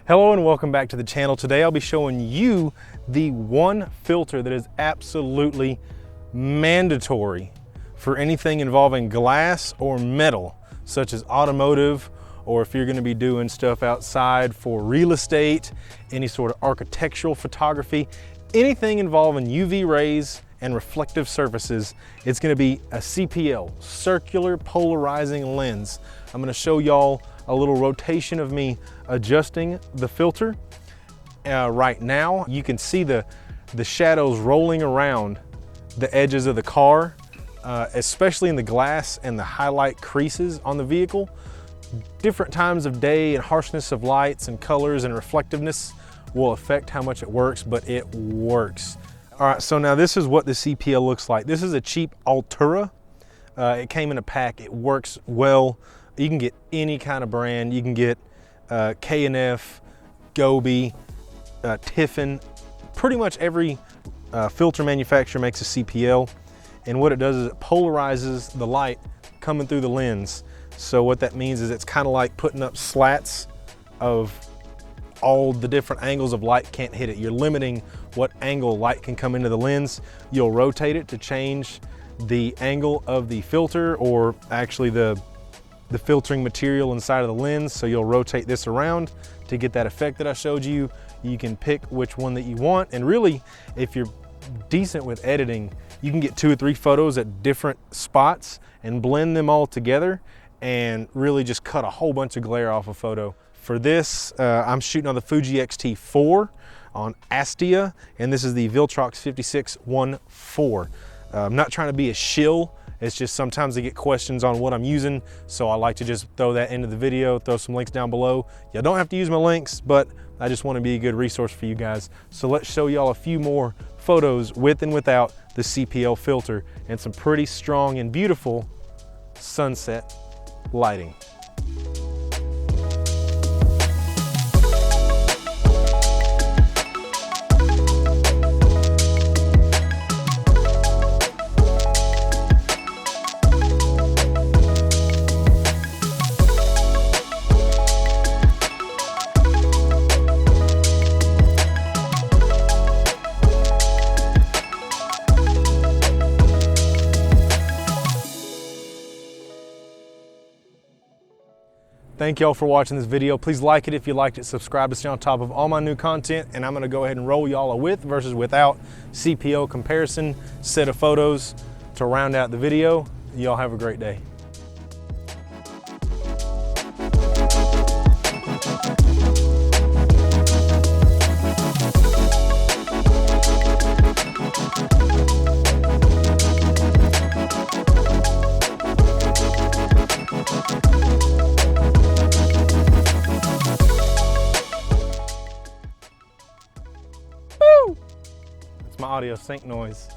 Hello and welcome back to the channel. Today I'll be showing you the one filter that is absolutely mandatory for anything involving glass or metal, such as automotive, or if you're going to be doing stuff outside for real estate, any sort of architectural photography, anything involving UV rays and reflective surfaces. It's going to be a CPL, circular polarizing lens. I'm going to show y'all a little rotation of me adjusting the filter. Right now, you can see the shadows rolling around the edges of the car, especially in the glass and the highlight creases on the vehicle. Different times of day and harshness of lights and colors and reflectiveness will affect how much it works, but it works. All right, so now this is what the CPL looks like. This is a cheap Altura. It came in a pack. It works well. You can get any kind of brand. You can get K&F, Gobi, Tiffin. Pretty much every filter manufacturer makes a CPL. And what it does is it polarizes the light coming through the lens. So what that means is it's kind of like putting up slats of all the different angles of light can't hit it. You're limiting what angle light can come into the lens. You'll rotate it to change the angle of the filter, or actually the filtering material inside of the lens. So you'll rotate this around to get that effect that I showed you. You can pick which one that you want. And really, if you're decent with editing, you can get 2 or 3 photos at different spots and blend them all together and really just cut a whole bunch of glare off a photo. For this, I'm shooting on the Fuji X-T4 on Astia, and this is the Viltrox 5614. I'm not trying to be a shill. It's just sometimes I get questions on what I'm using, so I like to just throw that into the video, throw some links down below. You don't have to use my links, but I just want to be a good resource for you guys. So let's show y'all a few more photos with and without the CPL filter and some pretty strong and beautiful sunset lighting. Thank y'all for watching this video. Please like it if you liked it, subscribe to stay on top of all my new content, and I'm gonna go ahead and roll y'all a with versus without CPL comparison set of photos to round out the video. Y'all have a great day. My audio sync noise.